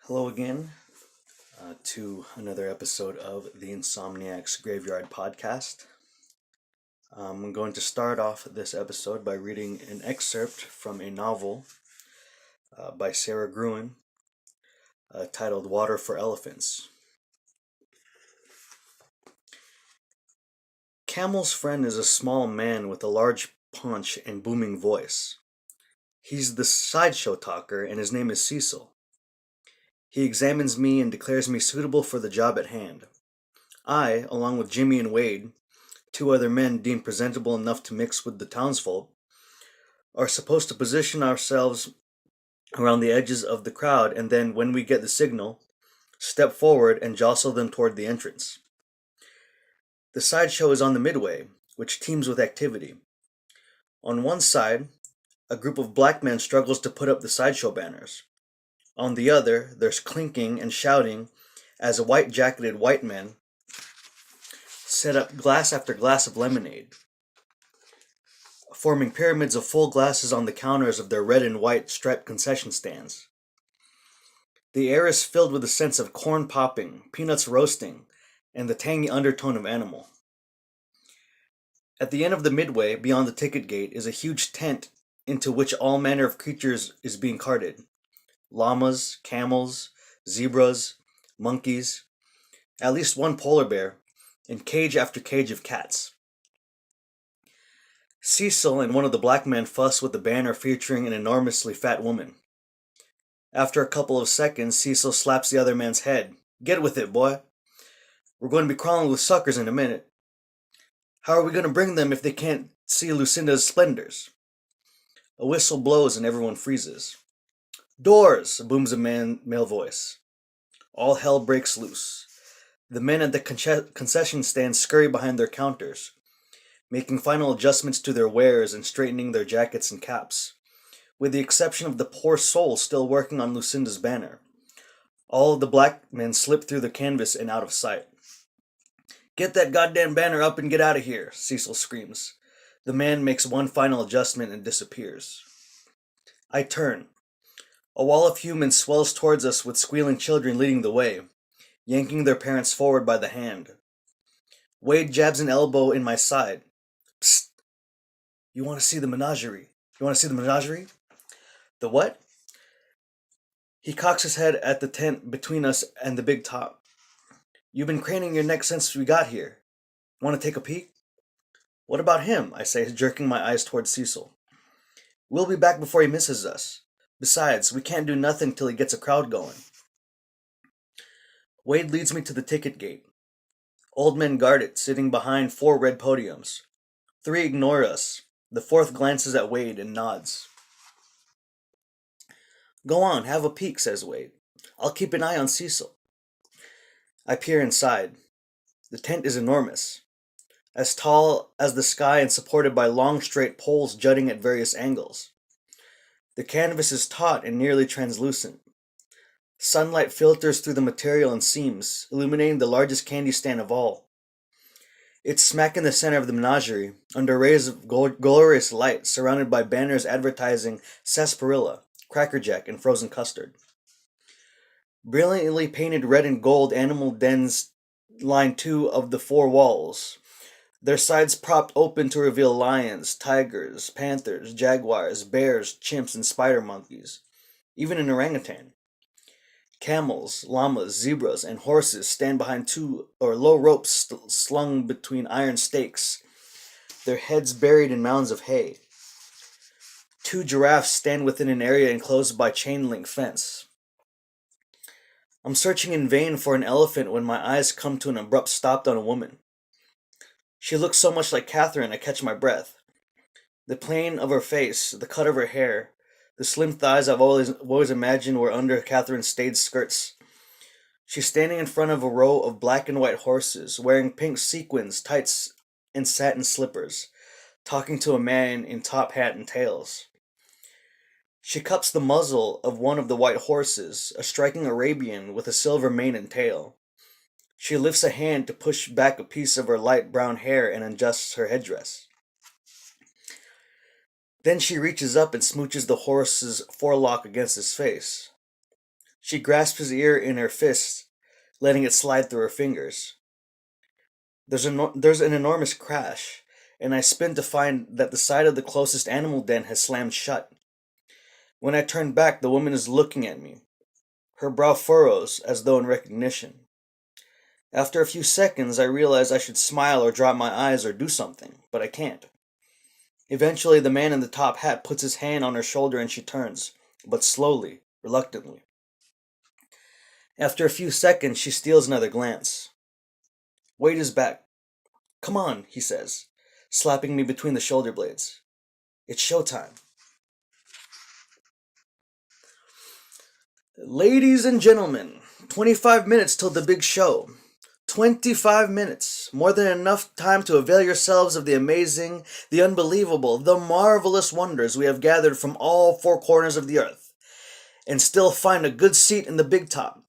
Hello again to another episode of the Insomniac's Graveyard Podcast. I'm going to start off this episode by reading an excerpt from a novel by Sara Gruen titled Water for Elephants. Camel's friend is a small man with a large paunch and booming voice. He's the sideshow talker, and his name is Cecil. He examines me and declares me suitable for the job at hand. I, along with Jimmy and Wade, two other men deemed presentable enough to mix with the townsfolk, are supposed to position ourselves around the edges of the crowd and then, when we get the signal, step forward and jostle them toward the entrance. The sideshow is on the midway, which teems with activity. On one side, a group of black men struggles to put up the sideshow banners. On the other, there's clinking and shouting as white-jacketed white men set up glass after glass of lemonade, forming pyramids of full glasses on the counters of their red and white striped concession stands. The air is filled with a sense of corn popping, peanuts roasting, and the tangy undertone of animal. At the end of the midway, beyond the ticket gate, is a huge tent into which all manner of creatures is being carted. Llamas, camels, zebras, monkeys, at least one polar bear, and cage after cage of cats. Cecil and one of the black men fuss with the banner featuring an enormously fat woman. After a couple of seconds, Cecil slaps the other man's head. "Get with it, boy. We're going to be crawling with suckers in a minute. How are we going to bring them if they can't see Lucinda's splendors?" A whistle blows and everyone freezes. "Doors!" booms a male voice. All hell breaks loose. The men at the concession stand scurry behind their counters, making final adjustments to their wares and straightening their jackets and caps, with the exception of the poor soul still working on Lucinda's banner. All of the black men slip through the canvas and out of sight. "Get that goddamn banner up and get out of here," Cecil screams. The man makes one final adjustment and disappears. I turn. A wall of humans swells towards us with squealing children leading the way, yanking their parents forward by the hand. Wade jabs an elbow in my side. "Psst! You want to see the menagerie? You want to see the menagerie?" "The what?" He cocks his head at the tent between us and the big top. "You've been craning your neck since we got here. Want to take a peek?" "What about him?" I say, jerking my eyes towards Cecil. "We'll be back before he misses us. Besides, we can't do nothing till he gets a crowd going." Wade leads me to the ticket gate. Old men guard it, sitting behind 4 red podiums. 3 ignore us. The 4th glances at Wade and nods. "Go on, have a peek," says Wade. "I'll keep an eye on Cecil." I peer inside. The tent is enormous, as tall as the sky and supported by long straight poles jutting at various angles. The canvas is taut and nearly translucent. Sunlight filters through the material and seams, illuminating the largest candy stand of all. It's smack in the center of the menagerie, under rays of glorious light, surrounded by banners advertising sarsaparilla, crackerjack, and frozen custard. Brilliantly painted red and gold animal dens line 2 of the 4 walls, their sides propped open to reveal lions, tigers, panthers, jaguars, bears, chimps, and spider monkeys, even an orangutan. Camels, llamas, zebras, and horses stand behind 2 or low ropes slung between iron stakes, their heads buried in mounds of hay. 2 giraffes stand within an area enclosed by chain-link fence. I'm searching in vain for an elephant when my eyes come to an abrupt stop on a woman. She looks so much like Catherine, I catch my breath. The plane of her face, the cut of her hair, the slim thighs I've always imagined were under Catherine's staid skirts. She's standing in front of a row of black and white horses, wearing pink sequins, tights, and satin slippers, talking to a man in top hat and tails. She cups the muzzle of one of the white horses, a striking Arabian with a silver mane and tail. She lifts a hand to push back a piece of her light brown hair and adjusts her headdress. Then she reaches up and smooches the horse's forelock against his face. She grasps his ear in her fist, letting it slide through her fingers. There's an enormous crash, and I spin to find that the side of the closest animal den has slammed shut. When I turn back, the woman is looking at me. Her brow furrows as though in recognition. After a few seconds, I realize I should smile or drop my eyes or do something, but I can't. Eventually, the man in the top hat puts his hand on her shoulder and she turns, but slowly, reluctantly. After a few seconds, she steals another glance. Wade is back. Come on, he says, slapping me between the shoulder blades. It's showtime. Ladies and gentlemen, 25 minutes till the big show. 25 minutes. More than enough time to avail yourselves of the amazing, the unbelievable, the marvelous wonders we have gathered from all four corners of the earth. And still find a good seat in the big top.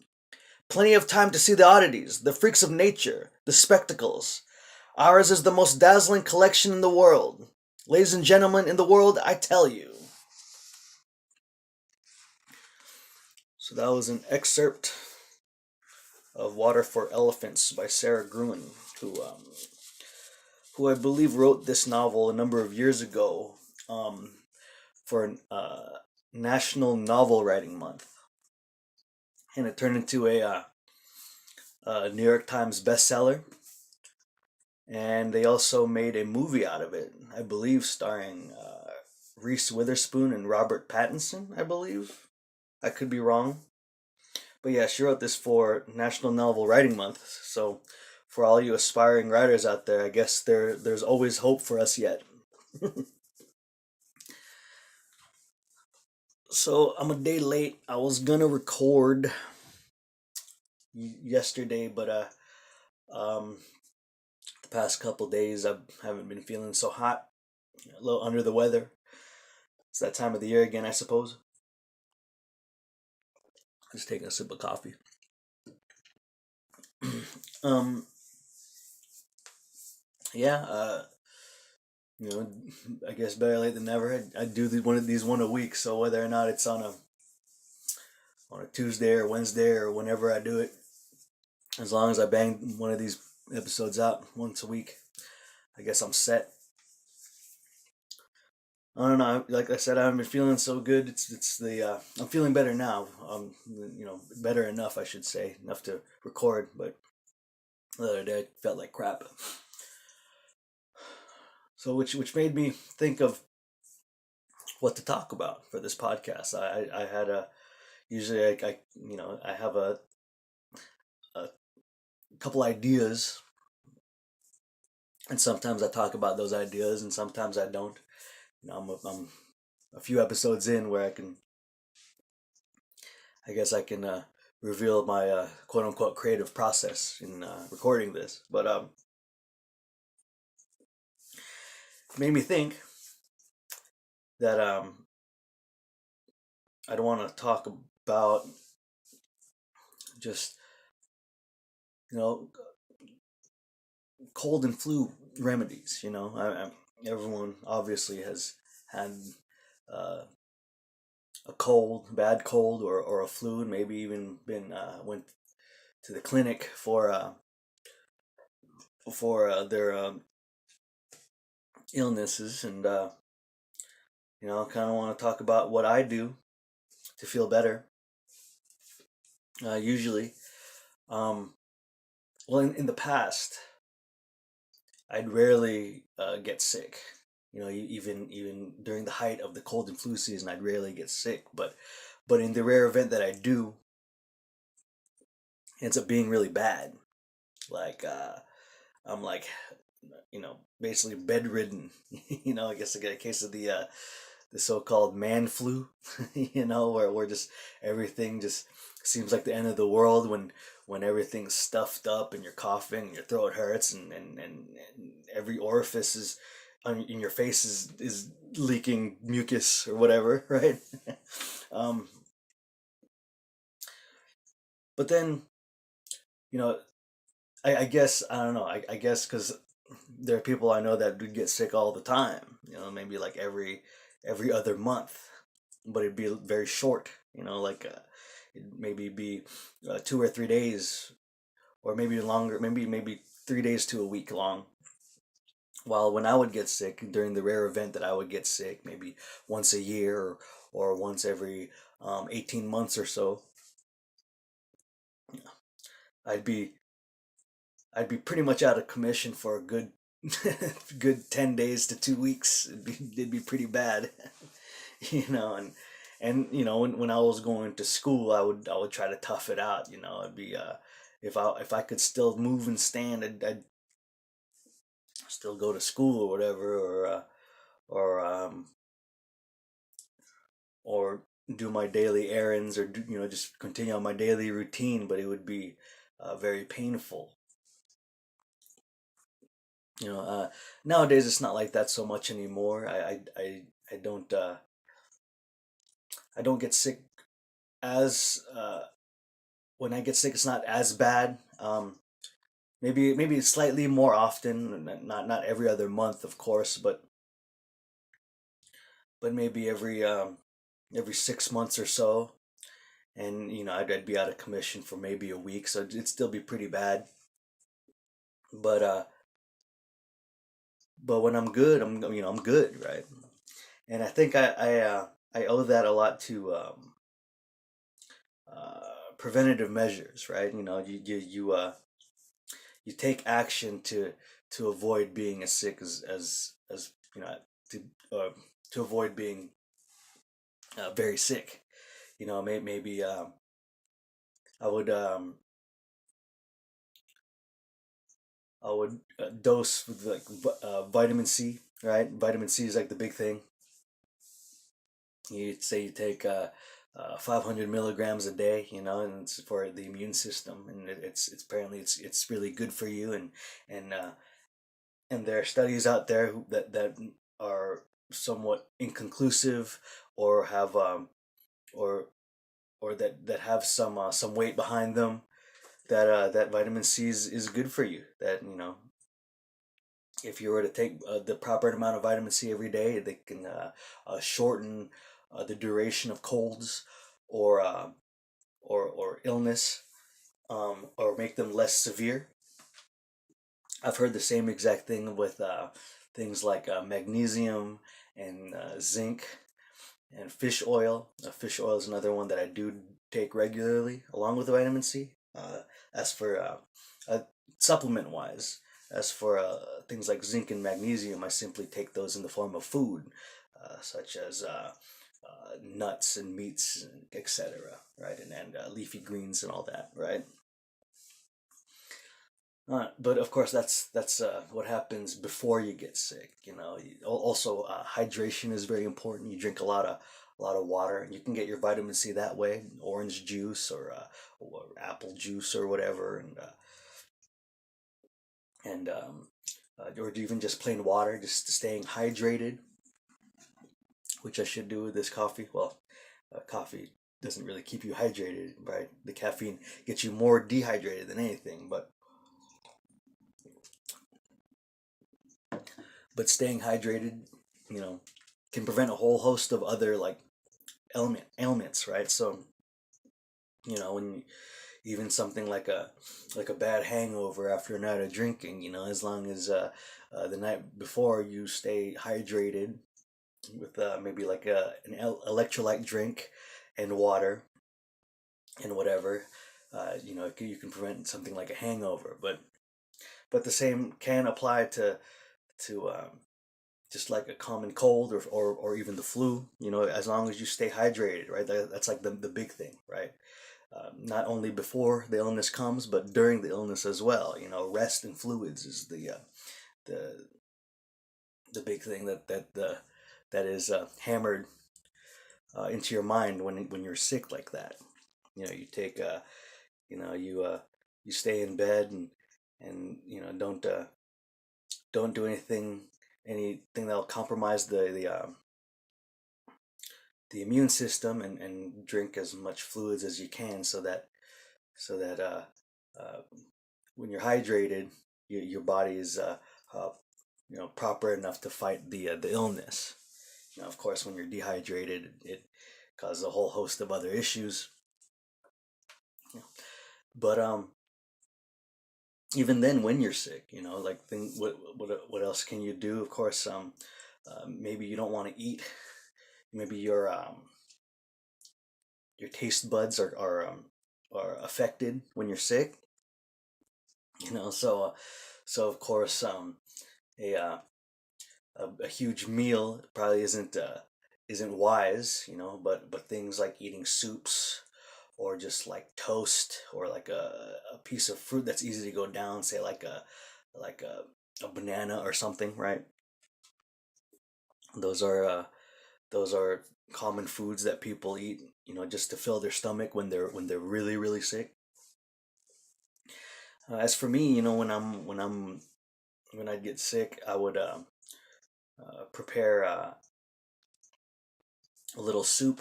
Plenty of time to see the oddities, the freaks of nature, the spectacles. Ours is the most dazzling collection in the world. Ladies and gentlemen, in the world, I tell you. So that was an excerpt of Water for Elephants by Sara Gruen, who I believe wrote this novel a number of years ago for National Novel Writing Month. And it turned into a New York Times bestseller. And they also made a movie out of it, I believe, starring Reese Witherspoon and Robert Pattinson, I believe. I could be wrong. But yeah, she wrote this for National Novel Writing Month. So for all you aspiring writers out there, I guess there's always hope for us yet. So I'm a day late. I was gonna record yesterday, but the past couple days I haven't been feeling so hot, a little under the weather. It's that time of the year again, I suppose. Just taking a sip of coffee. Yeah, I guess better late than never. I do one of these one a week, so whether or not it's on a Tuesday or Wednesday or whenever I do it, as long as I bang one of these episodes out once a week, I guess I'm set. I don't know. Like I said, I haven't been feeling so good. It's the I'm feeling better now. Better enough, I should say, enough to record. But the other day, I felt like crap. So which made me think of what to talk about for this podcast. I had a usually I have a couple ideas, and sometimes I talk about those ideas, and sometimes I don't. I'm a few episodes in where I guess I can reveal my quote unquote creative process in recording this, but it made me think that I don't want to talk about just cold and flu remedies. Everyone obviously has had a cold, bad cold, or a flu, and maybe even been went to the clinic for their illnesses, and kind of want to talk about what I do to feel better. Usually, well, in the past, I'd rarely get sick. Even during the height of the cold and flu season, I'd rarely get sick. But in the rare event that I do, it ends up being really bad. Like I'm like, basically bedridden. I guess I get a case of the so-called man flu. Where just everything just seems like the end of the world when everything's stuffed up and you're coughing and your throat hurts and every orifice is in your face is leaking mucus or whatever, right? um, but then, I guess, I don't know, I guess because there are people I know that do get sick all the time, maybe like every other month, but it'd be very short, like It maybe be 2 or 3 days, or maybe longer, maybe 3 days to a week long. While when I would get sick, during the rare event that I would get sick, maybe once a year, or once every 18 months or so, I'd be I'd be pretty much out of commission for a good good 10 days to 2 weeks. It'd be pretty bad. And when I was going to school, I would try to tough it out. It'd be if I could still move and stand, I'd still go to school or whatever, or or do my daily errands, or just continue on my daily routine. But it would be very painful. Nowadays it's not like that so much anymore. I don't get sick as when I get sick, it's not as bad. Maybe slightly more often, not every other month, of course, but maybe every 6 months or so. And I'd be out of commission for maybe a week, so it'd still be pretty bad. But when I'm good, I'm good, right? And I think I owe that a lot to preventative measures, right? You take action to avoid being as sick as to uh, to avoid being very sick. Maybe I would dose with like vitamin C, right? Vitamin C is like the big thing. You say you take 500 milligrams a day, and it's for the immune system, and it's apparently it's really good for you, and and there are studies out there that are somewhat inconclusive, or have or that have some weight behind them, that vitamin C is good for you. That if you were to take the proper amount of vitamin C every day, they can shorten the duration of colds, or or illness, or make them less severe. I've heard the same exact thing with things like magnesium, and zinc, and fish oil. Fish oil is another one that I do take regularly, along with vitamin C. As for uh, supplement wise, as for things like zinc and magnesium, I simply take those in the form of food, such as nuts and meats, etc. Right, and leafy greens and all that. Right. But of course, that's what happens before you get sick. Also, hydration is very important. You drink a lot of water, and you can get your vitamin C that way. Orange juice, or apple juice, or whatever, and or even just plain water, just staying hydrated, which I should do with this coffee. Well, coffee doesn't really keep you hydrated, right? The caffeine gets you more dehydrated than anything, but staying hydrated, you know, can prevent a whole host of other, like, ailments, right? So, when even something like a bad hangover after a night of drinking, as long as the night before you stay hydrated with maybe like an electrolyte drink and water and whatever, you can prevent something like a hangover. But the same can apply to just like a common cold, or even the flu, as long as you stay hydrated, right? That's like the big thing, right? Not only before the illness comes, but during the illness as well. Rest and fluids is the the big thing that is hammered into your mind when you're sick like that. You take you stay in bed, and don't do anything that'll compromise the immune system, and drink as much fluids as you can, so that uh, when you're hydrated, your body is uh, proper enough to fight the illness. Of course, when you're dehydrated, it causes a whole host of other issues. But even then, when you're sick, like what else can you do? Of course, maybe you don't want to eat. Maybe your taste buds are affected when you're sick. So of course, a, uh, a huge meal probably isn't wise, but things like eating soups or just like toast or like a piece of fruit that's easy to go down, say like a banana or something, right? Those are those are common foods that people eat, just to fill their stomach when they're really really sick. As for me, when I get sick, I would prepare a little soup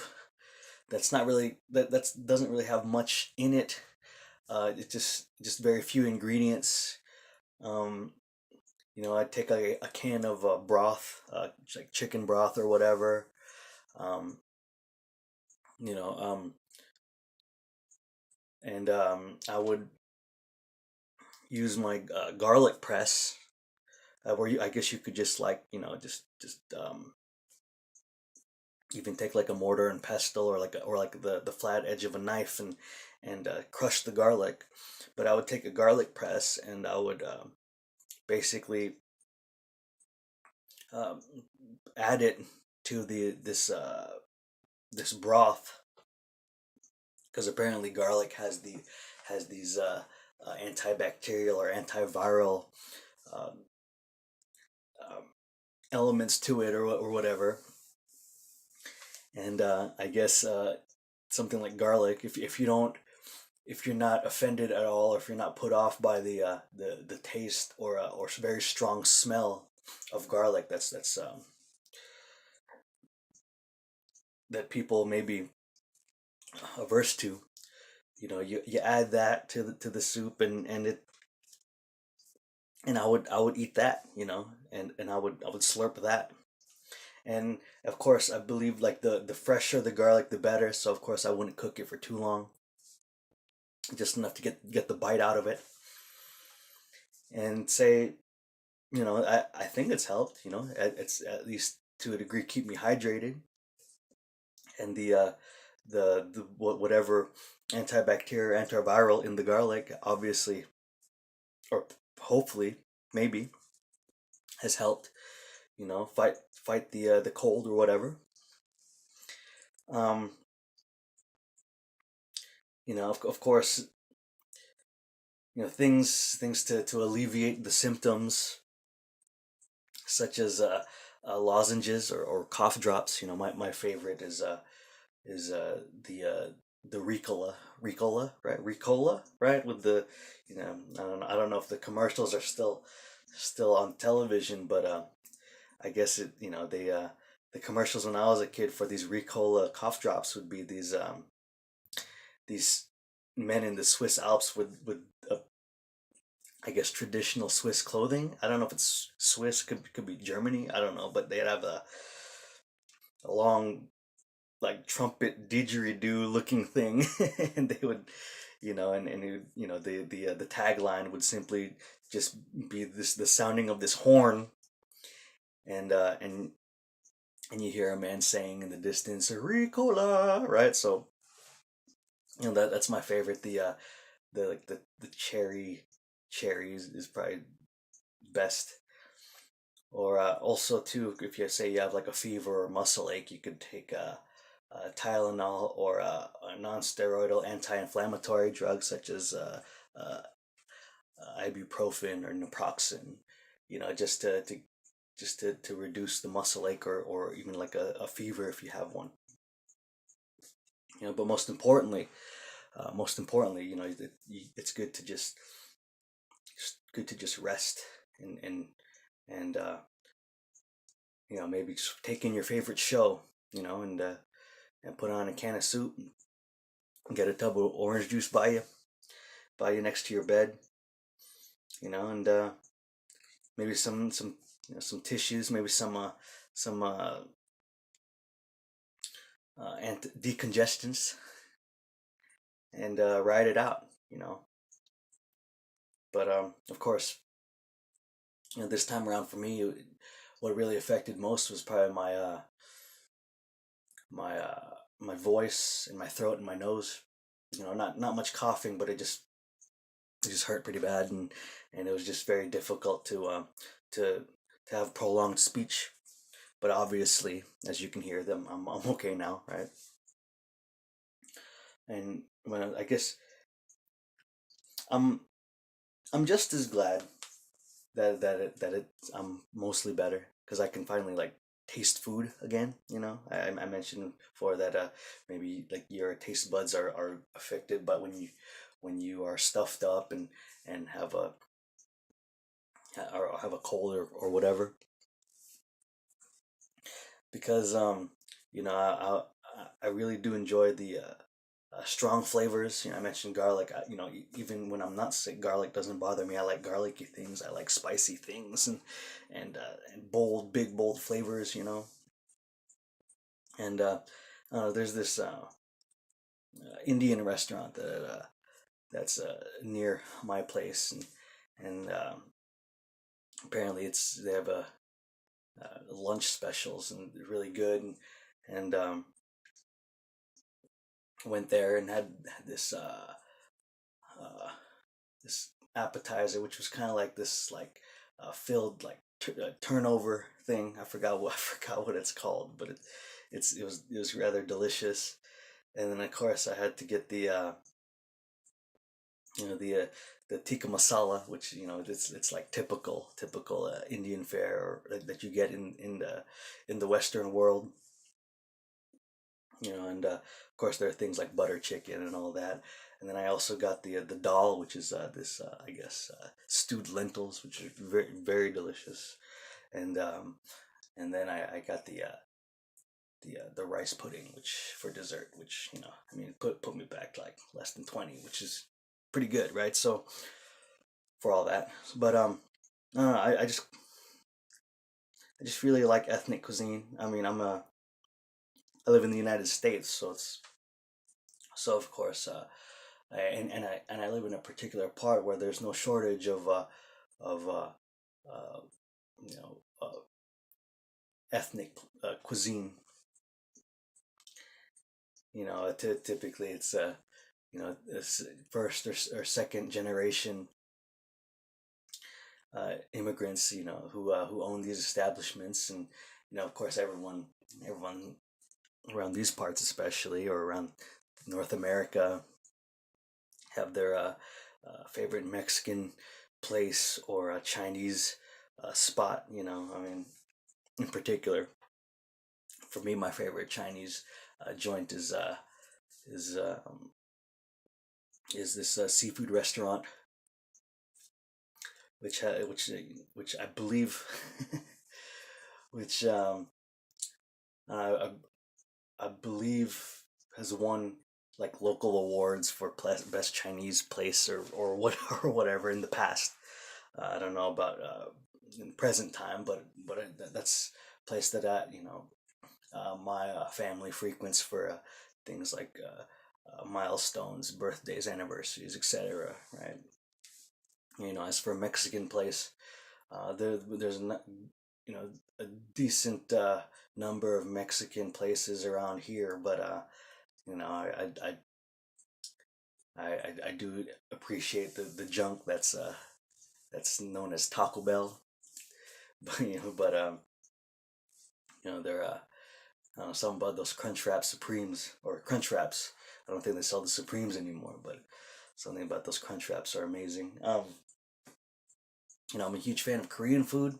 that's not really that's doesn't really have much in it. It's just very few ingredients. Um, I'd take a can of broth, like chicken broth or whatever. Um, you know, um, and I would use my garlic press, I guess you could just like just even take like a mortar and pestle or like the flat edge of a knife and crush the garlic. But I would take a garlic press and I would basically um, add it to this broth, because apparently garlic has these antibacterial or antiviral um, um, elements to it or whatever. And I guess something like garlic, if you're not offended at all, or if you're not put off by the taste or very strong smell of garlic, that people may be averse to, you add that to the soup, and I would eat that, and I would slurp that. And of course, I believe like the fresher the garlic, the better. So of course, I wouldn't cook it for too long, just enough to get the bite out of it. And say, I think it's helped. It's at least to a degree keep me hydrated, and the whatever antibacterial, antiviral in the garlic, obviously, or hopefully, maybe has helped. Fight the cold or whatever. Um, of course, things to alleviate the symptoms, such as lozenges or cough drops. My favorite is the Ricola, right? With the, I don't know if the commercials are still on television, but I guess the commercials when I was a kid for these Ricola cough drops would be these men in the Swiss Alps with I guess traditional Swiss clothing. I don't know if it's Swiss, could be Germany. I don't know, but they'd have a long like trumpet didgeridoo looking thing, and they would, and the tagline would simply just be the sounding of this horn, and and you hear a man saying in the distance Ricola, right? So that's my favorite. The like the cherries is probably best. Or also too, if you say you have like a fever or muscle ache, you could take Tylenol or a non-steroidal anti-inflammatory drug such as uh, ibuprofen or naproxen. Just to reduce the muscle ache or even like a fever if you have one. But most importantly, it's good to just rest and maybe just take in your favorite show, and put on a can of soup and get a tub of orange juice by you next to your bed, and maybe some tissues, maybe some decongestants, and ride it out. you know. But of course, this time around for me, what really affected most was probably my voice and my throat and my nose. Not much coughing, but it just hurt pretty bad, and it was just very difficult to to have prolonged speech. But obviously, as you can hear them, I'm okay now, right? And well, I guess I'm I'm just as glad that I'm mostly better because I can finally like taste food again. I mentioned before that maybe like your taste buds are affected, but when you are stuffed up and have a cold or whatever, because I really do enjoy the strong flavors. I mentioned garlic. Even when I'm not sick, garlic doesn't bother me. I like garlicky things. I like spicy things and bold, big, bold flavors. And there's this Indian restaurant that's near my place, and apparently they have a lunch specials and they're really good, and went there and had uh, this appetizer, which was kind of like this like filled like turnover thing. I forgot what I forgot what it's called, but it was rather delicious. And then of course I had to get you know the uh, the tikka masala, which it's like typical Indian fare that you get in the Western world. And of course there are things like butter chicken and all that. And then I also got the dal, which is this I guess stewed lentils, which are very very delicious. And then I got the rice pudding, which for dessert, which I mean put me back like less than 20, which is pretty good, right? So for all that, but I just really like ethnic cuisine. I mean I live in the United States, so of course and I live in a particular part where there's no shortage of uh, you know ethnic cuisine. Typically it's first or second generation immigrants, who own these establishments, and of course everyone around these parts, especially, or around North America, have their favorite Mexican place or a Chinese spot. I mean, in particular, for me, my favorite Chinese joint is is this seafood restaurant, which I believe, which I, I believe has won like local awards for best Chinese place or what or whatever in the past. I don't know about in present time, but that's a place that my family frequents for things like milestones, birthdays, anniversaries, etc. Right? As for a Mexican place, there's not, you know a decent number of Mexican places around here, but you know I do appreciate the junk that's known as Taco Bell. But there I don't know, something about those Crunchwrap Supremes or Crunchwraps. I don't think they sell the Supremes anymore, but something about those Crunchwraps are amazing. I'm a huge fan of Korean food.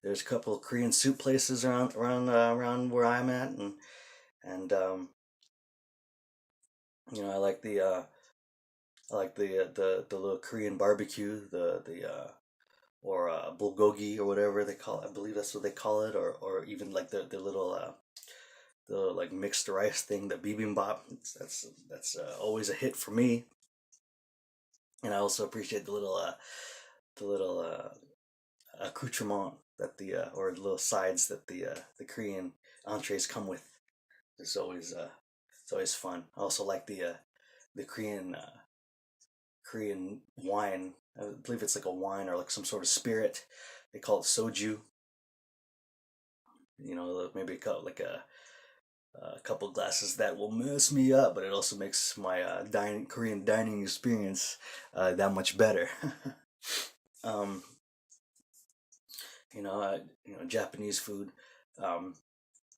There's a couple of Korean soup places around where I'm at, and I like the little Korean barbecue, the or bulgogi or whatever they call it. I believe that's what they call it, or even like the little the like mixed rice thing, the bibimbap. That's always a hit for me. And I also appreciate the little accoutrement that or the little sides that the Korean entrees come with. It's always it's always fun. I also like the Korean Korean wine. I believe it's like a wine or like some sort of spirit. They call it soju. Maybe a couple glasses that will mess me up, but it also makes my Korean dining experience that much better. um, Japanese food. Um,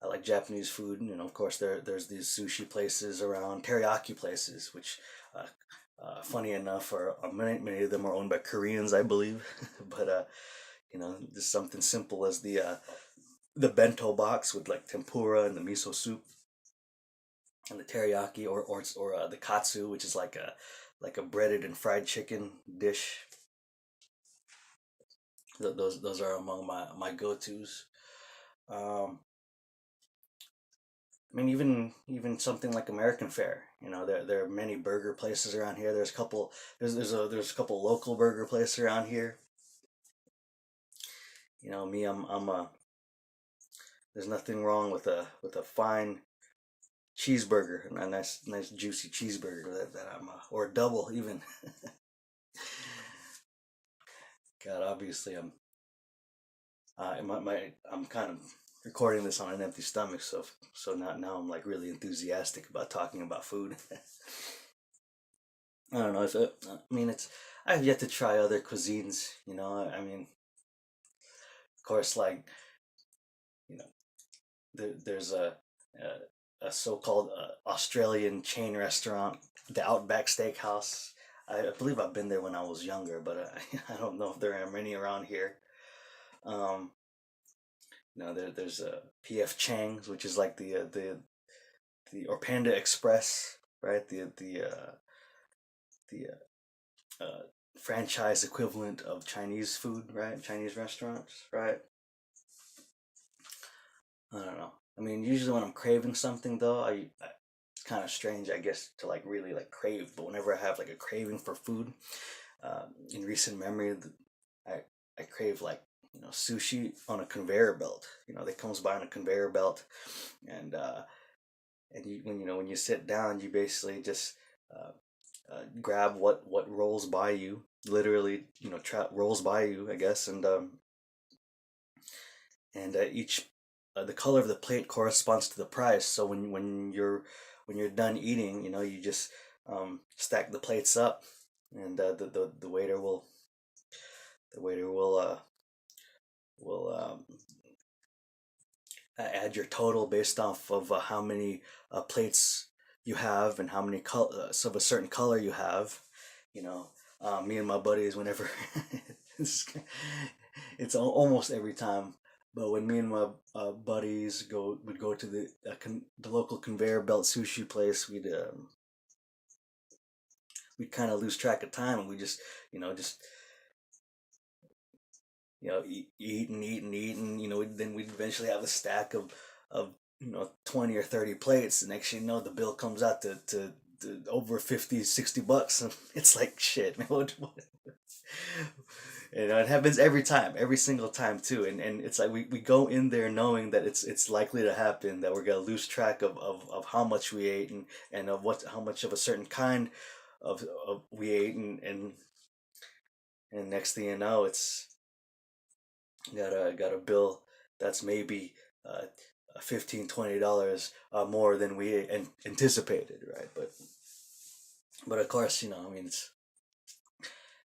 I like Japanese food. Of course, there's these sushi places around, teriyaki places, which, funny enough, many of them are owned by Koreans, I believe. But just something simple as the bento box with like tempura and the miso soup, and the teriyaki, or the katsu, which is like a breaded and fried chicken dish. Those are among my go-tos. Um, I mean, even something like American fare. There are many burger places around here. There's a couple local burger places around here. Me, I'm a there's nothing wrong with a fine cheeseburger, a nice juicy cheeseburger that or a double even. God, obviously I'm kind of recording this on an empty stomach, so now I'm like really enthusiastic about talking about food. I don't know if I mean it's I've yet to try other cuisines. I mean, of course, like you know, there's a so-called Australian chain restaurant, the Outback Steakhouse. I believe I've been there when I was younger, but I don't know if there are many around here. Um, there's a PF Chang's, which is like the or Panda Express, right? The franchise equivalent of Chinese food, right? Chinese restaurants, right? I don't know. I mean, usually when I'm craving something, though, it's kind of strange, I guess, to like really like crave. But whenever I have like a craving for food, in recent memory, I I crave like sushi on a conveyor belt. That comes by on a conveyor belt, and when you sit down, you basically just grab what rolls by you, literally, rolls by you, I guess, and each the color of the plate corresponds to the price. So when you're done eating, you just stack the plates up, and the waiter will add your total based off of how many plates you have and how many colors of a certain color you have. You know, me and my buddies, whenever it's, almost every time, but when me and my buddies would go to the local conveyor belt sushi place, we'd kind of lose track of time, and we just eat and eat and eat, and then we'd eventually have a stack of 20 or 30 plates. The next thing you know, the bill comes out to over 50, $60, and it's like shit, man. It happens every time, every single time too, and it's like we go in there knowing that it's likely to happen, that we're gonna lose track of how much we ate, and of how much of a certain kind of we ate, and next thing you know, it's got a bill that's maybe uh, $15-$20 more than we anticipated, right? But of course, I mean, it's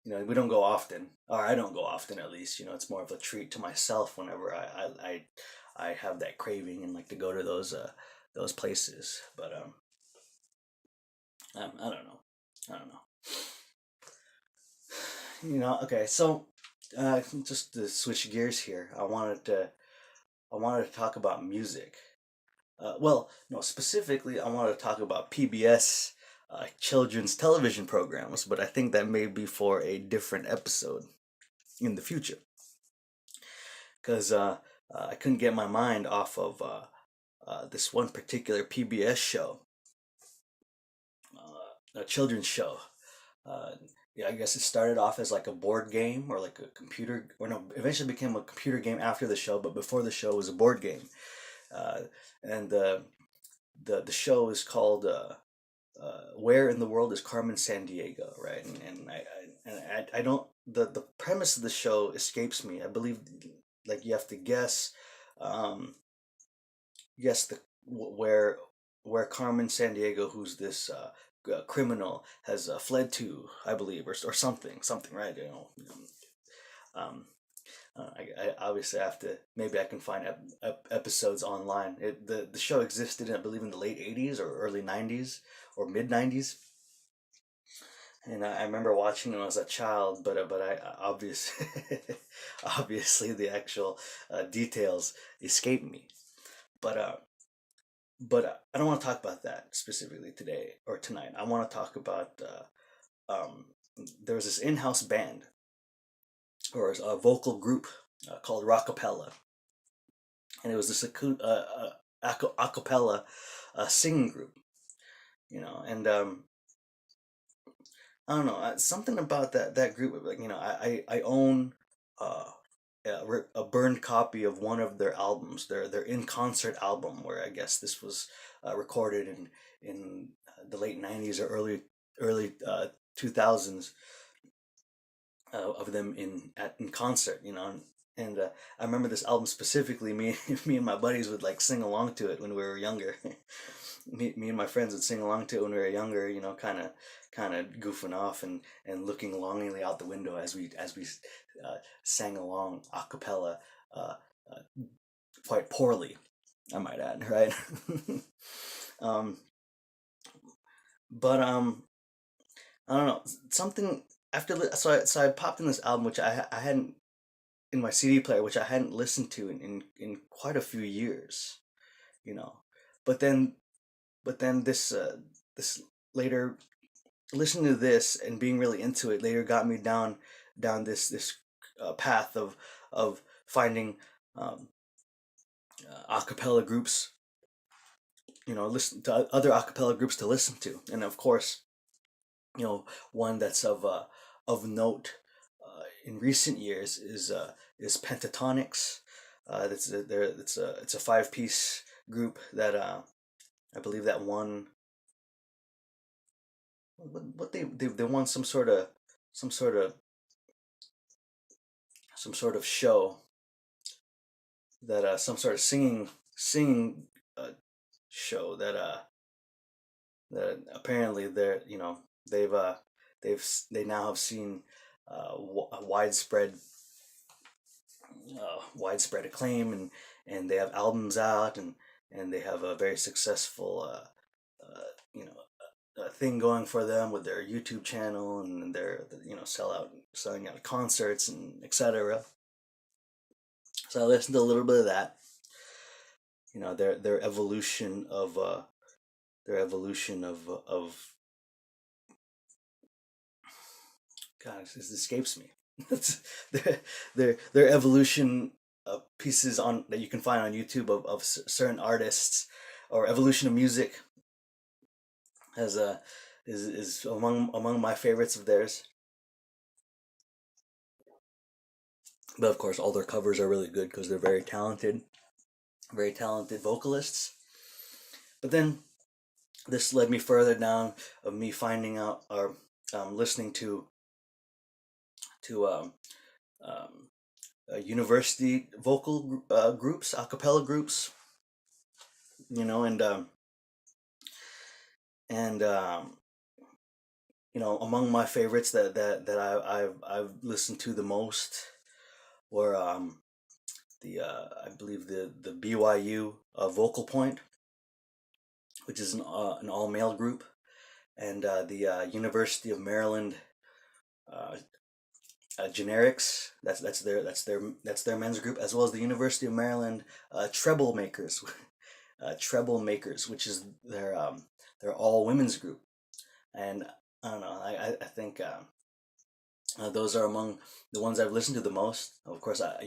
we don't go often, or I don't go often, at least. It's more of a treat to myself whenever I have that craving and like to go to those places. But I don't know. I don't know. Okay, so just to switch gears here, I wanted to talk about music. Well, no, specifically, I wanted to talk about PBS children's television programs, but I think that may be for a different episode in the future, because I couldn't get my mind off of this one particular PBS show, a children's show. Uh, yeah, I guess it started off as like a board game, or like a computer, or no, eventually became a computer game after the show, but before the show was a board game. Uh, and the show is called where in the world is Carmen Sandiego, right? I don't, the premise of the show escapes me. I believe like you have to guess, um, guess the where Carmen Sandiego, who's this criminal, has fled to, I believe, or something, right? Um, I obviously have to. Maybe I can find episodes online. The show existed, I believe, in the late '80s or early '90s or mid '90s, and I remember watching them as a child. But I obviously obviously the actual details escape me. But I don't want to talk about that specifically today or tonight. I want to talk about there was this in-house band or a vocal group called Rockapella, and it was this acapella singing group, and I don't know, something about that group. Like, I own uh, a burned copy of one of their albums, their in concert album, where I guess this was recorded in the late '90s or early 2000s, of them in concert, and I remember this album specifically. Me and my buddies would like sing along to it when we were younger. Me and my friends would sing along to it when we were younger, kind of goofing off and looking longingly out the window as we sang along a cappella, uh, uh, quite poorly, I might add, right? um, but I don't know, something after so I popped in this album which I hadn't in my CD player, which I hadn't listened to in quite a few years, you know. But then this later, listening to this and being really into it later got me down this path of finding um, a cappella groups, listen to other a cappella groups to listen to, and of course, one that's of note in recent years is Pentatonics. It's a five-piece group that I believe that won what they won some sort of some sort of show that some sort of singing uh, show that apparently they've they now have seen a widespread acclaim, and they have albums out, and they have a very successful you know thing going for them with their YouTube channel, and their selling out concerts and etc. So I listened to a little bit of that. Their evolution of God, this escapes me. Their evolution of pieces on that you can find on YouTube of certain artists, or evolution of music, as a is among my favorites of theirs. But of course, all their covers are really good because they're very talented vocalists. But then this led me further down of me finding out, or listening to um, university vocal groups, a cappella groups, and and among my favorites I've listened to the most were the I believe the BYU Vocal Point, which is an all male group, and the University of Maryland uh, Generics. That's their men's group, as well as the University of Maryland Treble Makers, Treble Makers, which is their all women's group. And I don't know. I think those are among the ones I've listened to the most. Of course, I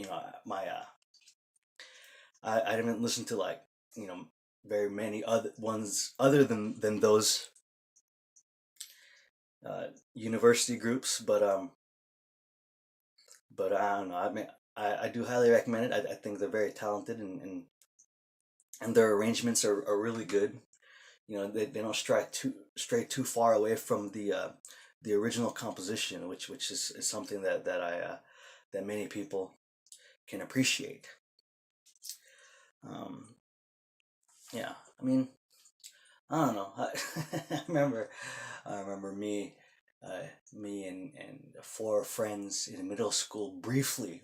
didn't listen to, like, very many other ones other than those university groups, but I don't know. I mean, I do highly recommend it. I think they're very talented, and their arrangements are really good. they don't stray too far away from the original composition, which is something that many people can appreciate. Yeah, I mean, I don't know. I remember me and four friends in middle school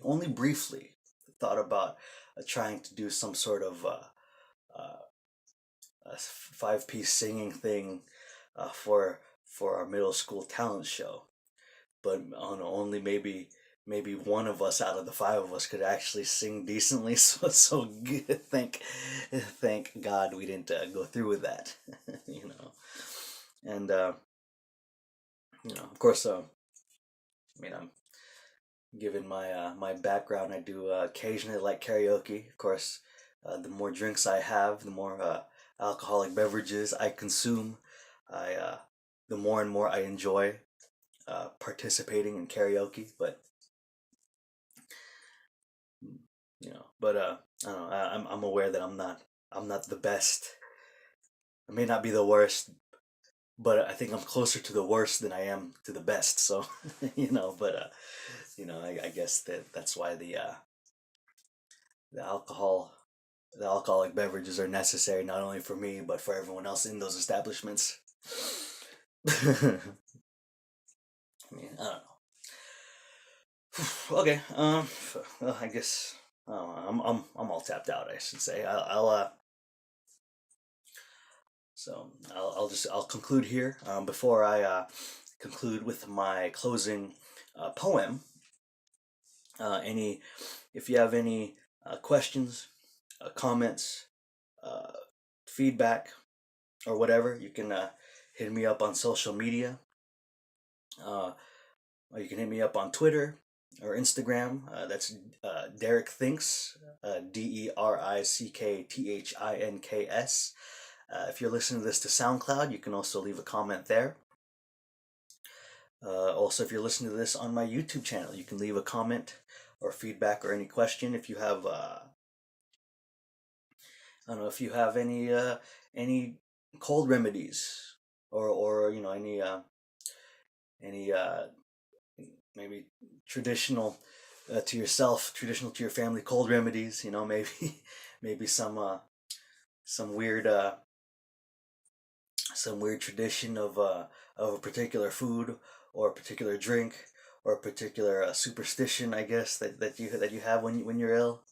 only briefly, thought about trying to do some sort of uh, a five-piece singing thing for our middle school talent show. But only maybe one of us out of the five of us could actually sing decently. So thank God we didn't go through with that. you know, and of course, I'm given my background, I do occasionally like karaoke. Of course, the more drinks I have, the more alcoholic beverages I consume, I the more and more I enjoy participating in karaoke. But I don't know. I'm aware that I'm not the best. I may not be the worst, but I think I'm closer to the worst than I am to the best. So but I guess that's why the alcohol the alcoholic beverages are necessary, not only for me but for everyone else in those establishments. I mean, I don't know. Okay, well, I guess I'm all tapped out, I should say. I'll conclude here. Before I conclude with my closing poem, any if you have any questions, comments, uh, feedback, or whatever, you can hit me up on social media. Or you can hit me up on Twitter or Instagram. That's derickthinks, DERICKTHINKS. If you're listening to this to SoundCloud, you can also leave a comment there. Also, if you're listening to this on my YouTube channel, you can leave a comment or feedback or any question. If you have, I don't know, if you have any cold remedies or any maybe traditional to yourself, traditional to your family cold remedies. Maybe maybe some weird tradition of a particular food or a particular drink or a particular superstition, I guess that you have when you're ill.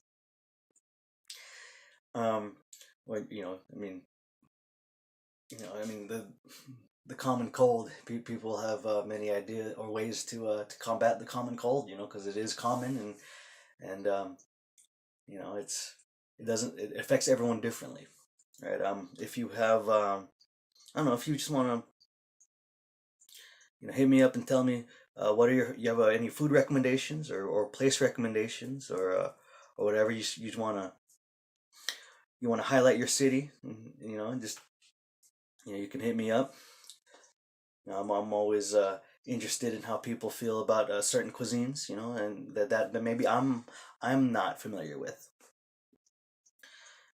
When the common cold. People have many ideas or ways to combat the common cold. Because it is common, and it affects everyone differently, right? If you have I don't know, if you just want to hit me up and tell me what are you have any food recommendations or place recommendations or whatever you want to highlight your city, and just you can hit me up. I'm always interested in how people feel about certain cuisines, and that maybe I'm not familiar with,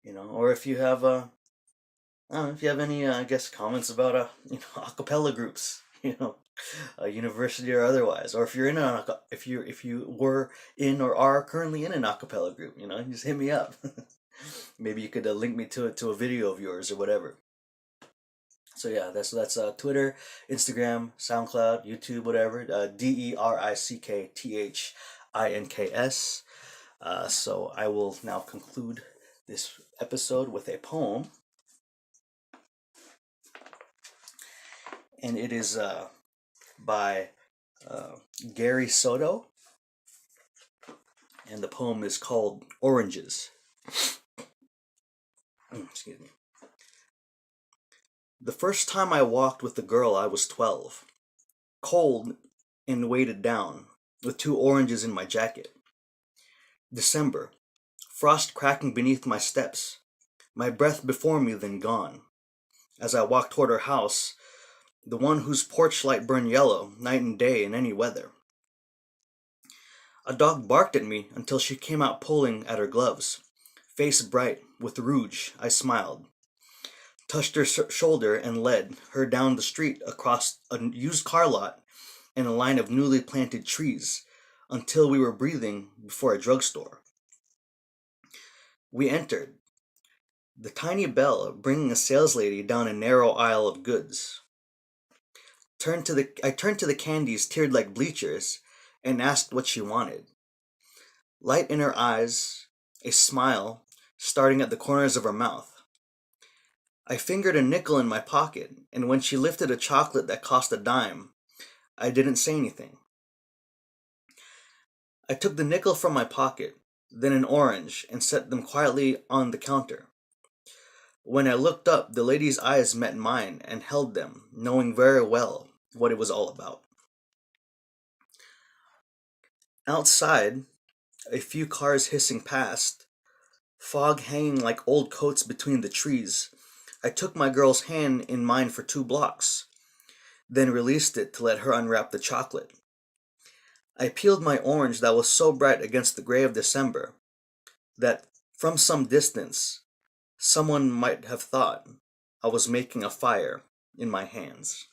or if you have I don't know, if you have any I guess comments about a cappella groups, a university or otherwise, or if you're in if you were in or are currently in an a cappella group, just hit me up. Maybe you could link me to a video of yours or whatever. So yeah, that's Twitter, Instagram, SoundCloud, YouTube, whatever. DERICKTHINKS. So I will now conclude this episode with a poem, and it is by Gary Soto, and the poem is called Oranges. Excuse me. The first time I walked with the girl, I was 12, cold and weighted down, with 2 oranges in my jacket. December, frost cracking beneath my steps, my breath before me then gone. As I walked toward her house, the one whose porch light burned yellow, night and day in any weather. A dog barked at me until she came out pulling at her gloves. Face bright, with rouge, I smiled. touched her shoulder, and led her down the street across a used car lot and a line of newly planted trees until we were breathing before a drugstore. We entered, the tiny bell bringing a saleslady down a narrow aisle of goods. I turned to the candies tiered like bleachers and asked what she wanted. Light in her eyes, a smile starting at the corners of her mouth. I fingered a nickel in my pocket, and when she lifted a chocolate that cost a dime, I didn't say anything. I took the nickel from my pocket, then an orange, and set them quietly on the counter. When I looked up, the lady's eyes met mine and held them, knowing very well what it was all about. Outside, a few cars hissing past, fog hanging like old coats between the trees, I took my girl's hand in mine for 2 blocks, then released it to let her unwrap the chocolate. I peeled my orange that was so bright against the gray of December that, from some distance, someone might have thought I was making a fire in my hands.